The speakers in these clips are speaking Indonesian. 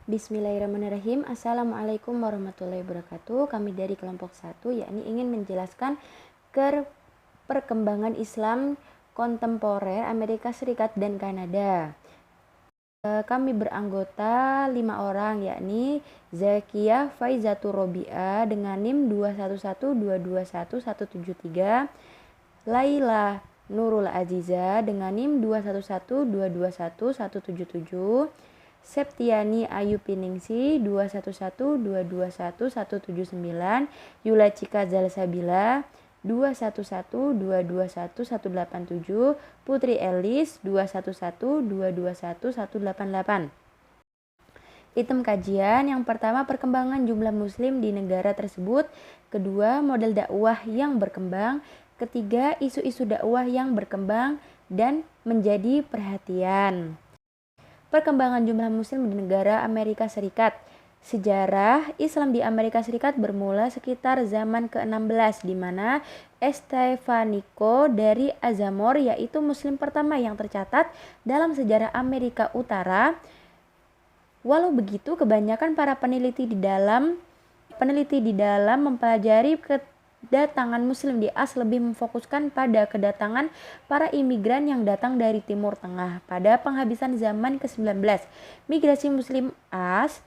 Bismillahirrahmanirrahim. Assalamualaikum warahmatullahi wabarakatuh. Kami dari kelompok 1 yakni ingin menjelaskan perkembangan Islam kontemporer Amerika Serikat dan Kanada. Kami beranggota 5 orang yakni Zakiyah Faizatur Robi'ah dengan NIM 21122173, Laila Nurul Aziza dengan NIM 21122177, Septiani Ayu Piningsi 21122179, Yula Cika Zalsabila 2112218187, Putri Elis 211221188. Item kajian yang pertama, perkembangan jumlah muslim di negara tersebut. Kedua, model dakwah yang berkembang. Ketiga, isu-isu dakwah yang berkembang dan menjadi perhatian. Perkembangan jumlah muslim di negara Amerika Serikat. Sejarah Islam di Amerika Serikat bermula sekitar zaman ke-16 di mana Estevanico dari Azamor, yaitu muslim pertama yang tercatat dalam sejarah Amerika Utara. Walau begitu, kebanyakan para peneliti di dalam mempelajari kedatangan muslim di AS lebih memfokuskan pada kedatangan para imigran yang datang dari Timur Tengah pada penghabisan zaman ke-19. Migrasi muslim AS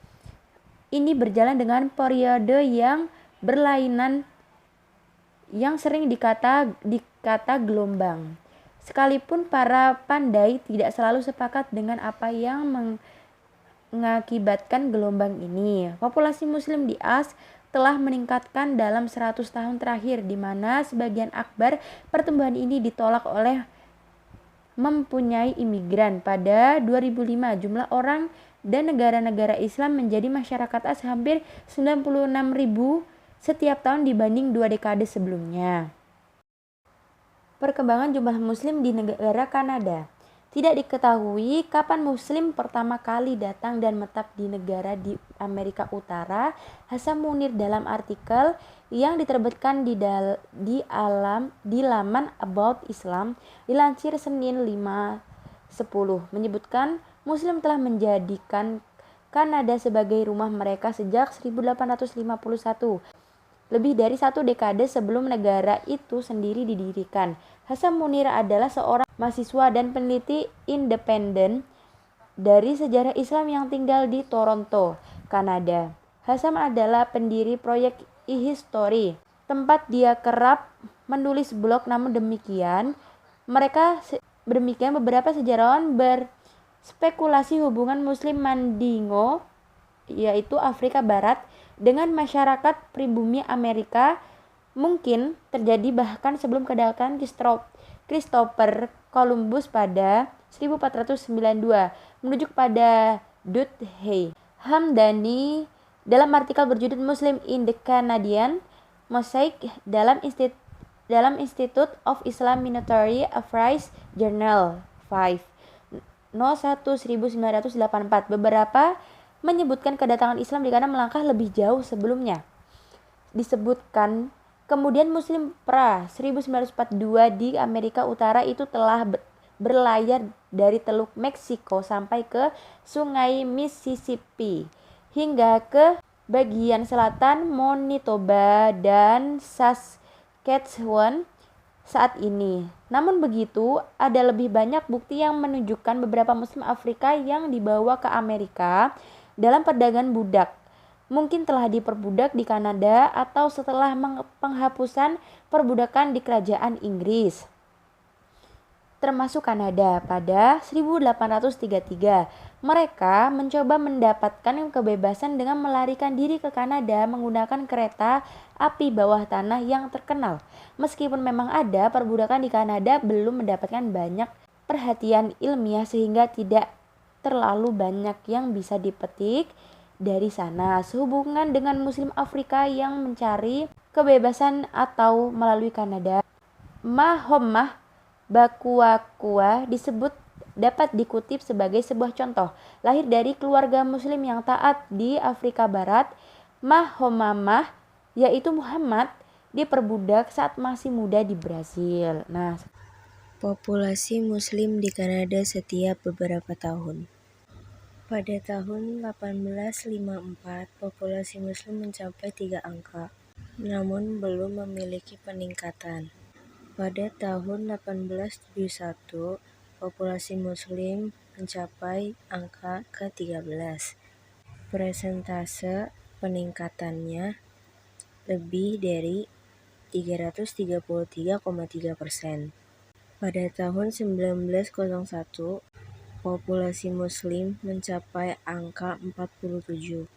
ini berjalan dengan periode yang berlainan yang sering dikata gelombang. Sekalipun para pandai tidak selalu sepakat dengan apa yang mengakibatkan gelombang ini, populasi muslim di AS telah meningkatkan dalam 100 tahun terakhir, di mana sebagian akbar pertumbuhan ini ditolak oleh mempunyai imigran. Pada 2005, jumlah orang dan negara-negara Islam menjadi masyarakat AS hampir 96.000 setiap tahun dibanding 2 dekade sebelumnya. Perkembangan jumlah muslim di negara Kanada. Tidak diketahui kapan muslim pertama kali datang dan menetap di negara di Amerika Utara. Hasan Munir dalam artikel yang diterbitkan di laman About Islam dilansir Senin 5/10 menyebutkan muslim telah menjadikan Kanada sebagai rumah mereka sejak 1851. Lebih dari 1 dekade sebelum negara itu sendiri didirikan. Hasan Munir adalah seorang mahasiswa dan peneliti independen dari sejarah Islam yang tinggal di Toronto, Kanada. Hasan adalah pendiri proyek e-history, tempat dia kerap menulis blog. Namun demikian, beberapa sejarawan berspekulasi hubungan Muslim Mandingo, yaitu Afrika Barat, dengan masyarakat pribumi Amerika mungkin terjadi bahkan sebelum kedatangan Christopher Columbus pada 1492. Merujuk pada Dudley Hamdani dalam artikel berjudul Muslim in the Canadian Mosaic dalam Institute of Islam-Military Affairs Journal 5 No. 1 1984. Beberapa menyebutkan kedatangan Islam di Kanada melangkah lebih jauh sebelumnya. Disebutkan kemudian Muslim pra 1942 di Amerika Utara itu telah berlayar dari Teluk Meksiko sampai ke Sungai Mississippi hingga ke bagian selatan Manitoba dan Saskatchewan saat ini. Namun begitu, ada lebih banyak bukti yang menunjukkan beberapa Muslim Afrika yang dibawa ke Amerika dalam perdagangan budak mungkin telah diperbudak di Kanada atau setelah penghapusan perbudakan di kerajaan Inggris, termasuk Kanada pada 1833. Mereka mencoba mendapatkan kebebasan dengan melarikan diri ke Kanada menggunakan kereta api bawah tanah yang terkenal. Meskipun memang ada perbudakan di Kanada, belum mendapatkan banyak perhatian ilmiah sehingga tidak terlalu banyak yang bisa dipetik dari sana sehubungan dengan Muslim Afrika yang mencari kebebasan atau melalui Kanada. Mahommah Bakuakua dapat dikutip sebagai sebuah contoh. Lahir dari keluarga Muslim yang taat di Afrika Barat, Mahommah, yaitu Muhammad, diperbudak saat masih muda di Brasil. Populasi Muslim di Kanada setiap beberapa tahun. Pada tahun 1854, populasi Muslim mencapai 3 angka, namun belum memiliki peningkatan. Pada tahun 1871, populasi Muslim mencapai angka ke-13. Persentase peningkatannya lebih dari 333,3%. Pada tahun 1901, populasi Muslim mencapai angka 47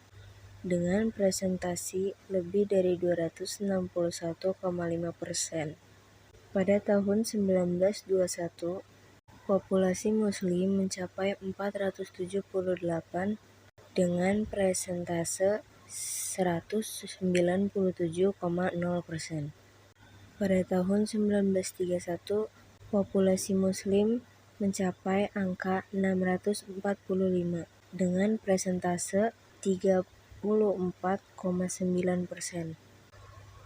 dengan presentasi lebih dari 261,5%. Pada tahun 1921, populasi Muslim mencapai 478 dengan presentase 197,0%. Pada tahun 1931, populasi Muslim mencapai angka 645 dengan presentase 34,9%.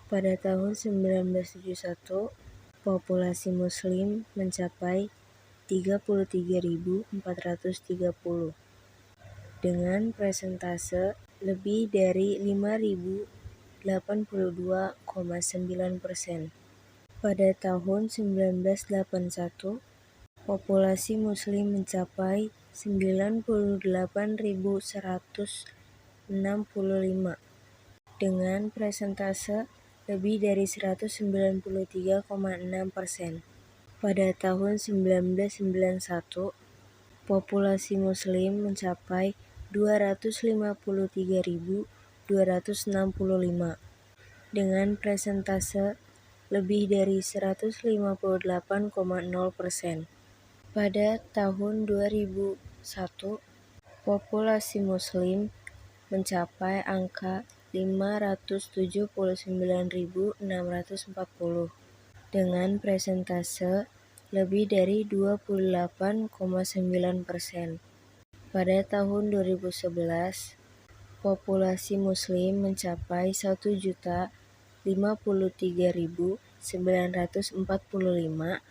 Pada tahun 1971, populasi Muslim mencapai 33.430 dengan presentase lebih dari 5.082,9%. Pada tahun 1981, populasi Muslim mencapai 98.165 dengan presentase lebih dari 193,6%. Pada tahun 1991, populasi Muslim mencapai 253.265 dengan presentase lebih dari 158,0%. Pada tahun 2001, populasi Muslim mencapai angka 579.640 dengan presentase lebih dari 28,9%. Pada tahun 2011, populasi Muslim mencapai 1.053.945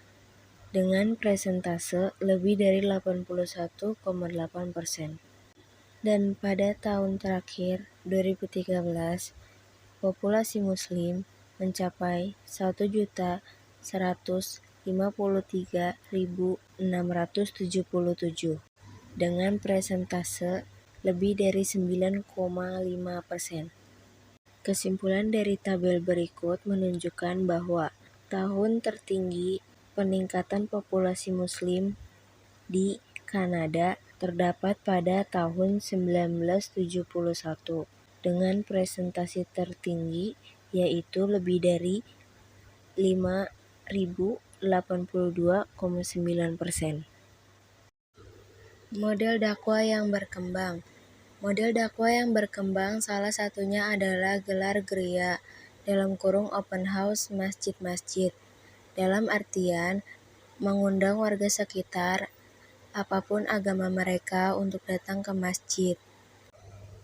dengan presentase lebih dari 81,8%. Dan pada tahun terakhir, 2013, populasi Muslim mencapai 1.153.677 dengan presentase lebih dari 9,5%. Kesimpulan dari tabel berikut menunjukkan bahwa tahun tertinggi peningkatan populasi Muslim di Kanada terdapat pada tahun 1971 dengan presentasi tertinggi yaitu lebih dari 5.082,9%. Model dakwah yang berkembang. Model dakwah yang berkembang salah satunya adalah gelar gereya (open house) masjid-masjid, dalam artian mengundang warga sekitar, apapun agama mereka, untuk datang ke masjid.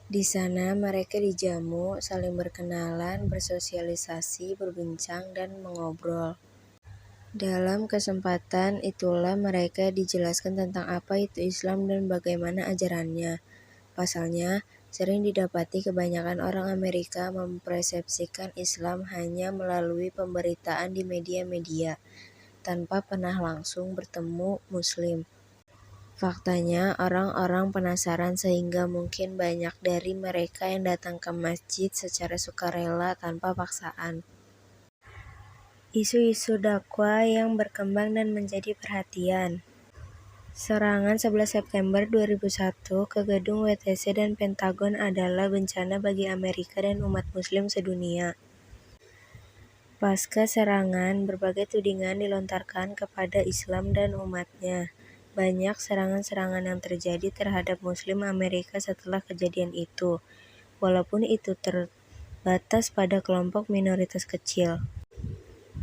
Di sana mereka dijamu, saling berkenalan, bersosialisasi, berbincang, dan mengobrol. Dalam kesempatan itulah mereka dijelaskan tentang apa itu Islam dan bagaimana ajarannya. Pasalnya, sering didapati kebanyakan orang Amerika mempersepsikan Islam hanya melalui pemberitaan di media-media, tanpa pernah langsung bertemu Muslim. Faktanya, orang-orang penasaran sehingga mungkin banyak dari mereka yang datang ke masjid secara sukarela tanpa paksaan. Isu-isu dakwah yang berkembang dan menjadi perhatian. Serangan 11 September 2001 ke gedung WTC dan Pentagon adalah bencana bagi Amerika dan umat Muslim sedunia. Pasca serangan, berbagai tudingan dilontarkan kepada Islam dan umatnya. Banyak serangan-serangan yang terjadi terhadap Muslim Amerika setelah kejadian itu, walaupun itu terbatas pada kelompok minoritas kecil.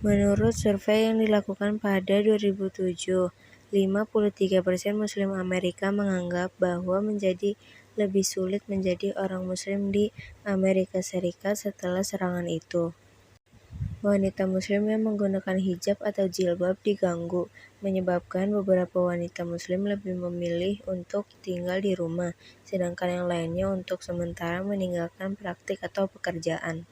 Menurut survei yang dilakukan pada 2007, 53% Muslim Amerika menganggap bahwa menjadi lebih sulit menjadi orang Muslim di Amerika Serikat setelah serangan itu. wanita muslim yang menggunakan hijab atau jilbab diganggu, menyebabkan beberapa wanita muslim lebih memilih untuk tinggal di rumah, sedangkan yang lainnya untuk sementara meninggalkan praktik atau pekerjaan.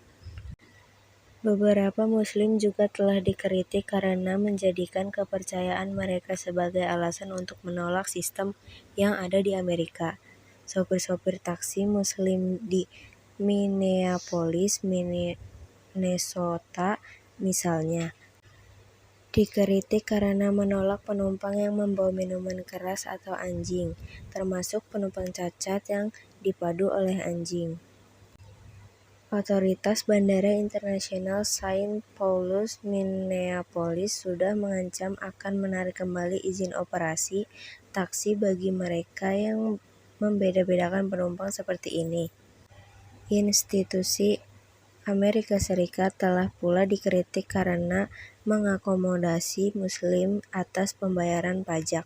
Beberapa muslim juga telah dikritik karena menjadikan kepercayaan mereka sebagai alasan untuk menolak sistem yang ada di Amerika. Sopir-sopir taksi muslim di Minneapolis, Minnesota misalnya, dikritik karena menolak penumpang yang membawa minuman keras atau anjing, termasuk penumpang cacat yang dipadu oleh anjing. Otoritas Bandara Internasional Saint Paulus Minneapolis sudah mengancam akan menarik kembali izin operasi taksi bagi mereka yang membeda-bedakan penumpang seperti ini. Institusi Amerika Serikat telah pula dikritik karena mengakomodasi Muslim atas pembayaran pajak.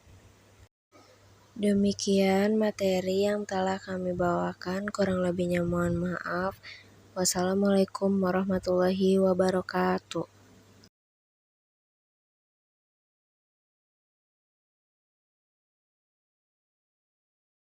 Demikian materi yang telah kami bawakan, kurang lebihnya mohon maaf. Wassalamualaikum warahmatullahi wabarakatuh.